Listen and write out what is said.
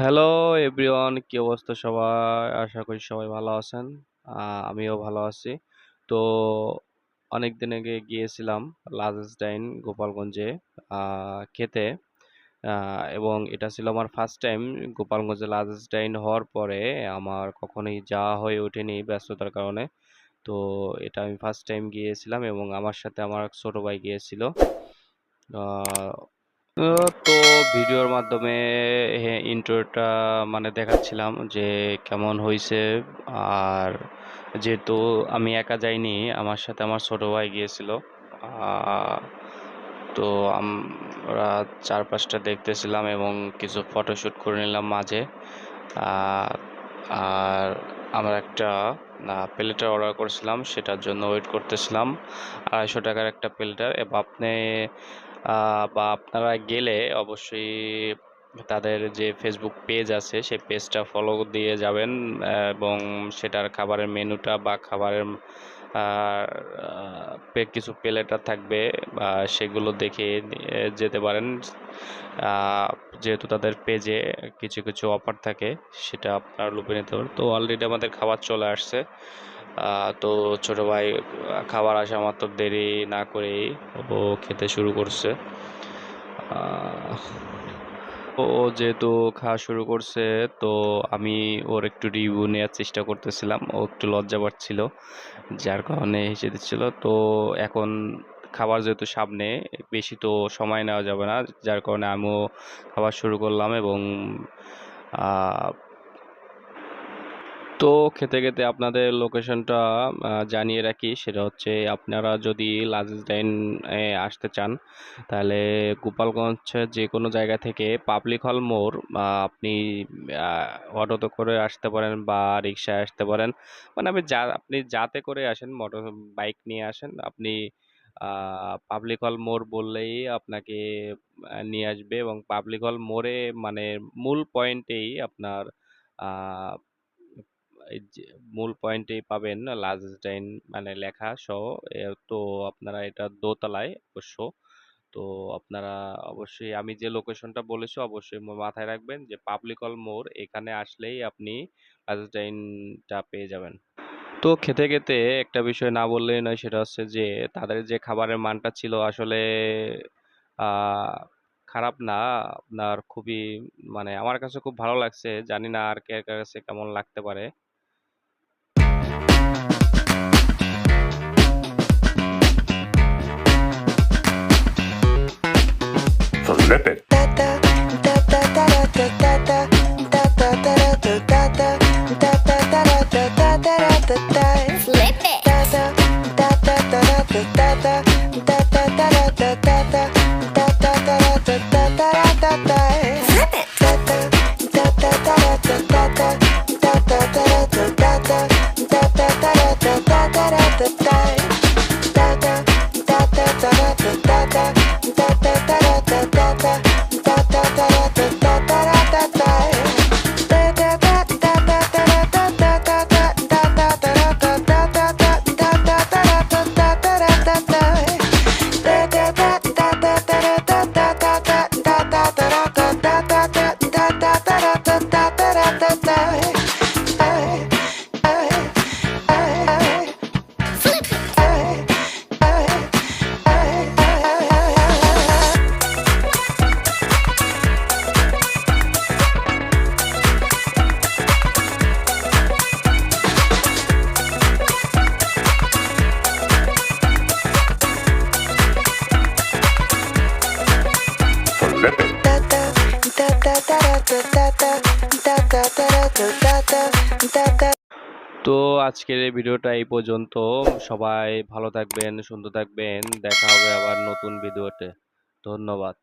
Hello everyone, কি অবস্থা সবাই? আশা করি সবাই ভালো আছেন। আমিও ভালো আছি। তো অনেকদিন আগে গিয়েছিলাম লাজেস্টাইন গোপালগঞ্জে খেতে। এবং এটা ছিল আমার ফার্স্ট টাইম গোপালগঞ্জে লাজেস্টাইন হওয়ার পরে আমার কখনোই যাওয়া হয়ে ওঠেনি ব্যস্ততার কারণে। তো এটা আমি ফার্স্ট টাইম গিয়েছিলাম এবং আমার সাথে আমার এক ছোট ভাই গিয়েছিল। আহ, তো ভিডিওর মাধ্যমে ইন্ট্রোটা মানে দেখাচ্ছিলাম যে কেমন হয়েছে। আর যেহেতু আমি একা যাইনি, আমার সাথে আমার ছোট ভাই গিয়েছিল। আহ, তো আমরা চারপাশটা দেখতেছিলাম এবং কিছু ফটোশুট করে নিলাম মাঝে। আহ, আর আমরা একটা প্লেটার অর্ডার করেছিলাম, সেটার জন্য ওয়েট করতেছিলাম। 250 টাকার একটা প্লেটার। এবং আপনি বা আপনারা গেলে অবশ্যই তাদের যে ফেসবুক পেজ আছে সেই পেজটা ফলো দিয়ে যাবেন। এবং সেটার খাবারের মেনুটা বা খাবারের কিছু প্লেটার থাকবে বা সেগুলো দেখে যেতে পারেন। আহ, যেহেতু তাদের পেজে কিছু কিছু অফার থাকে, সেটা আপনার লুপে নিতে পারেন। তো অলরেডি আমাদের খাবার চলে আসছে। তো ছোট ভাই খাবার আসা মাত্র দেরি না করেই ও খেতে শুরু করছে। আহ, ও যেহেতু খাওয়া শুরু করছে, তো আমি ওর একটু রিভিউ নেওয়ার চেষ্টা করতেছিলাম। ও একটু লজ্জা পাচ্ছিল, যার কারণে হেসে দিচ্ছিল। তো এখন খাবার যেহেতু সামনে, বেশি তো সময় নেওয়া যাবে না, যার কারণে আমিও খাবার শুরু করলাম। এবং আহ, তো খেতে খেতে আপনাদের লোকেশনটা জানিয়ে রাখি। সেটা হচ্ছে, আপনারা যদি লাজেস্টাইন আসতে চান, তাহলে গোপালগঞ্জ যে কোনো জায়গা থেকে পাবলিক হল মোড় আপনি অটোতে করে আসতে পারেন বা রিক্সায় আসতে পারেন। মানে আপনি যাতে করে আসেন, মোটর বাইক নিয়ে আসেন, আপনি পাবলিক হল মোড় বললেই আপনাকে নিয়ে আসবে। এবং পাবলিক হল মোড়ে মানে মূল পয়েন্টেই আপনার আহ এই যে মূল পয়েন্টেই পাবেন লাজেস্টাইন মানে লেখা সহ। তো আপনারা এটা দোতলায় অবশ্য। তো আপনারা অবশ্যই আমি যে লোকেশনটা বলেছি অবশ্যই মাথায় রাখবেন যে পাবলিক হল মোড়, এখানে আসলেই আপনি লাজেস্টাইনটা পেয়ে যাবেন। তো খেতে খেতে একটা বিষয় না বললেই নয়, সেটা হচ্ছে যে তাদের যে খাবারের মানটা ছিল আসলে আহ খারাপ না। আপনার খুবই মানে আমার কাছে খুব ভালো লাগছে, জানি না আর কে কার কাছে কেমন লাগতে পারে। Flip it. Flip Flip it. তো আজকের এই ভিডিওটা এই পর্যন্ত। সবাই ভালো থাকবেন, সুন্দর থাকবেন। দেখা হবে আবার নতুন ভিডিওতে। ধন্যবাদ।